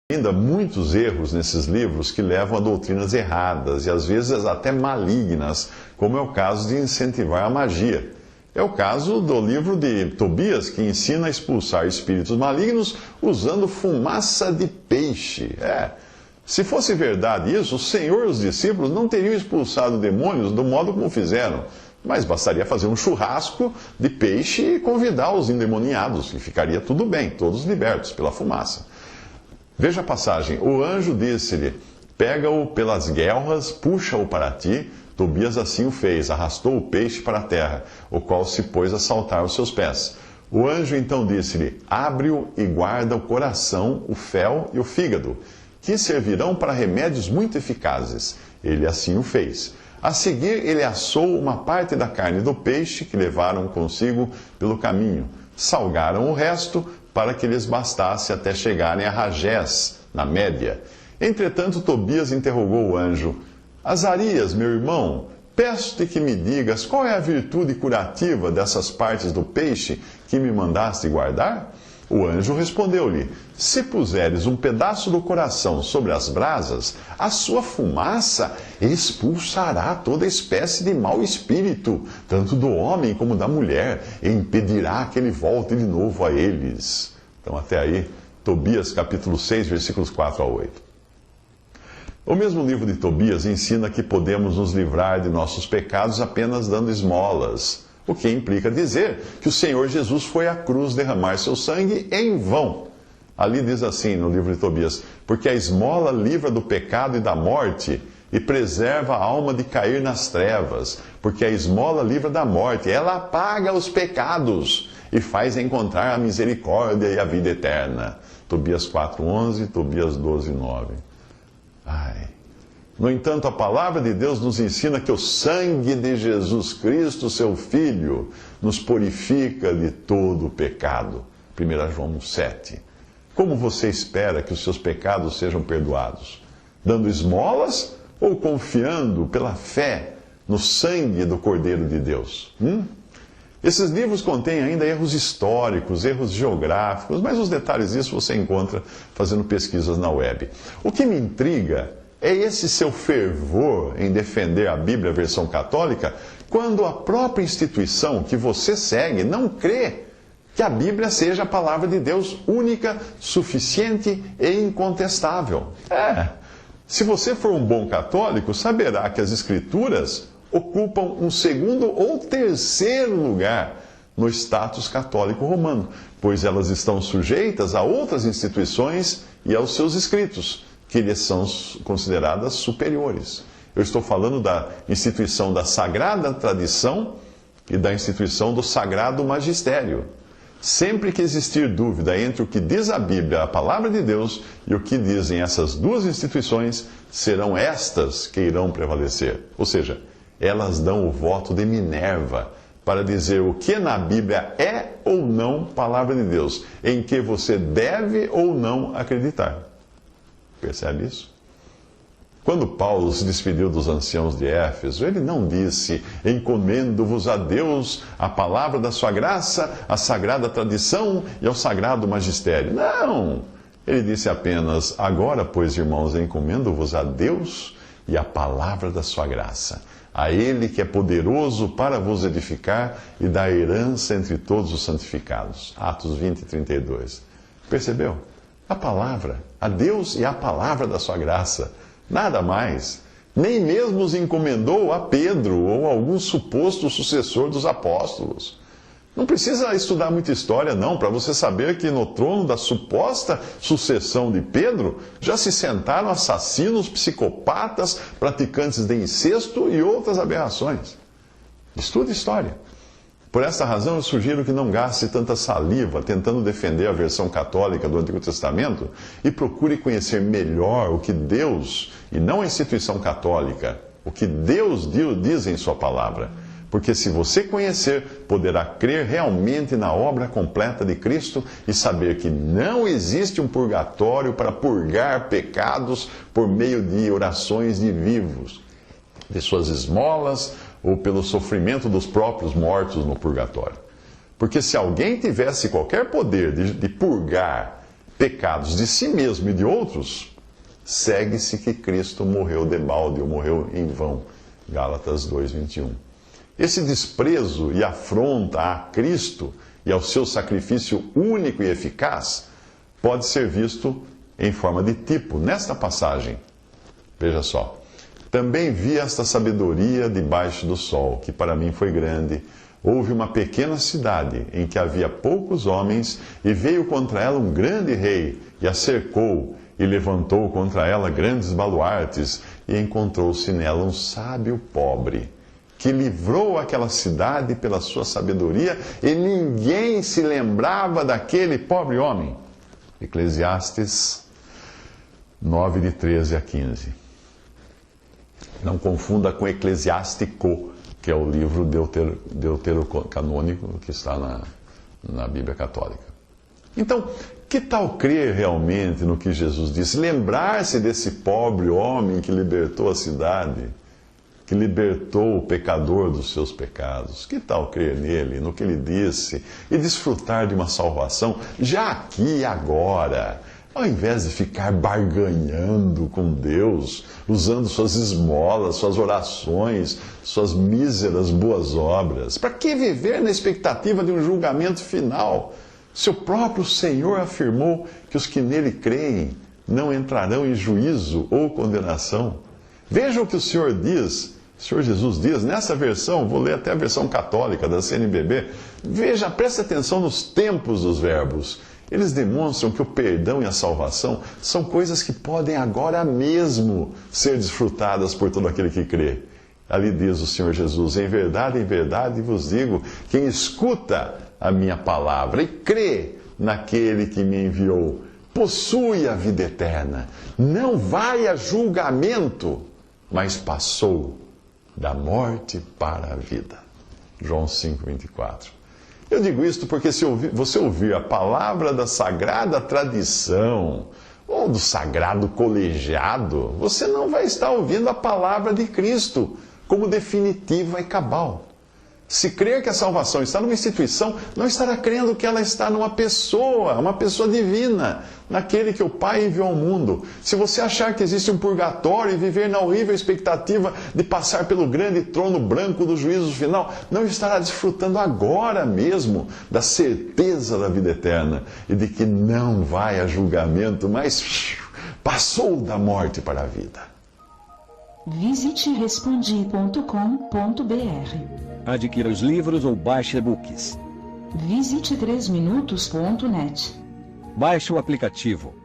ainda muitos erros nesses livros que levam a doutrinas erradas e às vezes até malignas, como é o caso de incentivar a magia. É o caso do livro de Tobias, que ensina a expulsar espíritos malignos usando fumaça de peixe. Se fosse verdade isso, o Senhor e os discípulos não teriam expulsado demônios do modo como fizeram. Mas bastaria fazer um churrasco de peixe e convidar os endemoniados, e ficaria tudo bem, todos libertos pela fumaça. Veja a passagem. O anjo disse-lhe: pega-o pelas guelras, puxa-o para ti. Tobias assim o fez, arrastou o peixe para a terra, o qual se pôs a saltar aos seus pés. O anjo então disse-lhe: abre-o e guarda o coração, o fel e o fígado, que servirão para remédios muito eficazes. Ele assim o fez. A seguir, ele assou uma parte da carne do peixe que levaram consigo pelo caminho. Salgaram o resto, para que lhes bastasse até chegarem a Ragés, na Média. Entretanto, Tobias interrogou o anjo: Azarias, meu irmão, peço-te que me digas qual é a virtude curativa dessas partes do peixe que me mandaste guardar? O anjo respondeu-lhe: se puseres um pedaço do coração sobre as brasas, a sua fumaça expulsará toda espécie de mau espírito, tanto do homem como da mulher, e impedirá que ele volte de novo a eles. Então, até aí, Tobias capítulo 6, versículos 4 a 8. O mesmo livro de Tobias ensina que podemos nos livrar de nossos pecados apenas dando esmolas, o que implica dizer que o Senhor Jesus foi à cruz derramar seu sangue em vão. Ali diz assim no livro de Tobias: porque a esmola livra do pecado e da morte e preserva a alma de cair nas trevas, porque a esmola livra da morte, ela apaga os pecados e faz encontrar a misericórdia e a vida eterna. Tobias 4:11, Tobias 12:9. No entanto, a palavra de Deus nos ensina que o sangue de Jesus Cristo, seu Filho, nos purifica de todo o pecado. 1 João 7. Como você espera que os seus pecados sejam perdoados? Dando esmolas ou confiando pela fé no sangue do Cordeiro de Deus? Esses livros contêm ainda erros históricos, erros geográficos, mas os detalhes disso você encontra fazendo pesquisas na web. O que me intriga é esse seu fervor em defender a Bíblia versão católica, quando a própria instituição que você segue não crê que a Bíblia seja a palavra de Deus única, suficiente e incontestável. Se você for um bom católico, saberá que as Escrituras ocupam um segundo ou terceiro lugar no status católico romano, pois elas estão sujeitas a outras instituições e aos seus escritos, que lhes são consideradas superiores. Eu estou falando da instituição da Sagrada Tradição e da instituição do Sagrado Magistério. Sempre que existir dúvida entre o que diz a Bíblia, a palavra de Deus, e o que dizem essas duas instituições, serão estas que irão prevalecer. Ou seja, elas dão o voto de Minerva para dizer o que na Bíblia é ou não palavra de Deus, em que você deve ou não acreditar. Percebe isso? Quando Paulo se despediu dos anciãos de Éfeso, ele não disse: encomendo-vos a Deus, a palavra da sua graça, a sagrada tradição e ao sagrado magistério. Não! Ele disse apenas: agora, pois, irmãos, encomendo-vos a Deus e a palavra da sua graça, a Ele que é poderoso para vos edificar e dar herança entre todos os santificados. Atos 20:32. Percebeu? A palavra, a Deus e a palavra da sua graça. Nada mais. Nem mesmo os encomendou a Pedro ou algum suposto sucessor dos apóstolos. Não precisa estudar muita história, não, para você saber que no trono da suposta sucessão de Pedro já se sentaram assassinos, psicopatas, praticantes de incesto e outras aberrações. Estude história. Por esta razão, eu sugiro que não gaste tanta saliva tentando defender a versão católica do Antigo Testamento e procure conhecer melhor o que Deus, e não a instituição católica, o que Deus diz em sua palavra. Porque se você conhecer, poderá crer realmente na obra completa de Cristo e saber que não existe um purgatório para purgar pecados por meio de orações de vivos, de suas esmolas, ou pelo sofrimento dos próprios mortos no purgatório. Porque se alguém tivesse qualquer poder de purgar pecados de si mesmo e de outros, segue-se que Cristo morreu debalde, ou morreu em vão. Gálatas 2:21. Esse desprezo e afronta a Cristo e ao seu sacrifício único e eficaz pode ser visto em forma de tipo nesta passagem. Veja só. Também vi esta sabedoria debaixo do sol, que para mim foi grande. Houve uma pequena cidade em que havia poucos homens, e veio contra ela um grande rei, e a cercou, e levantou contra ela grandes baluartes, e encontrou-se nela um sábio pobre, que livrou aquela cidade pela sua sabedoria, e ninguém se lembrava daquele pobre homem. Eclesiastes 9, de 13 a 15. Não confunda com Eclesiástico, que é o livro deuterocanônico que está na Bíblia Católica. Então, que tal crer realmente no que Jesus disse? Lembrar-se desse pobre homem que libertou a cidade, que libertou o pecador dos seus pecados. Que tal crer nele, no que ele disse, e desfrutar de uma salvação já aqui e agora, ao invés de ficar barganhando com Deus, usando suas esmolas, suas orações, suas míseras boas obras? Para que viver na expectativa de um julgamento final? Se o próprio Senhor afirmou que os que nele creem não entrarão em juízo ou condenação. Veja o que o Senhor diz, o Senhor Jesus diz, nessa versão, vou ler até a versão católica da CNBB. Veja, preste atenção nos tempos dos verbos. Eles demonstram que o perdão e a salvação são coisas que podem agora mesmo ser desfrutadas por todo aquele que crê. Ali diz o Senhor Jesus: em verdade vos digo, quem escuta a minha palavra e crê naquele que me enviou, possui a vida eterna, não vai a julgamento, mas passou da morte para a vida. João 5:24. Eu digo isto porque se você ouvir a palavra da sagrada tradição ou do sagrado colegiado, você não vai estar ouvindo a palavra de Cristo como definitiva e cabal. Se crer que a salvação está numa instituição, não estará crendo que ela está numa pessoa, uma pessoa divina, naquele que o Pai enviou ao mundo. Se você achar que existe um purgatório e viver na horrível expectativa de passar pelo grande trono branco do juízo final, não estará desfrutando agora mesmo da certeza da vida eterna e de que não vai a julgamento, mas passou da morte para a vida. Visite respondi.com.br. Adquira os livros ou baixe e-books. Visite 3minutos.net. Baixe o aplicativo.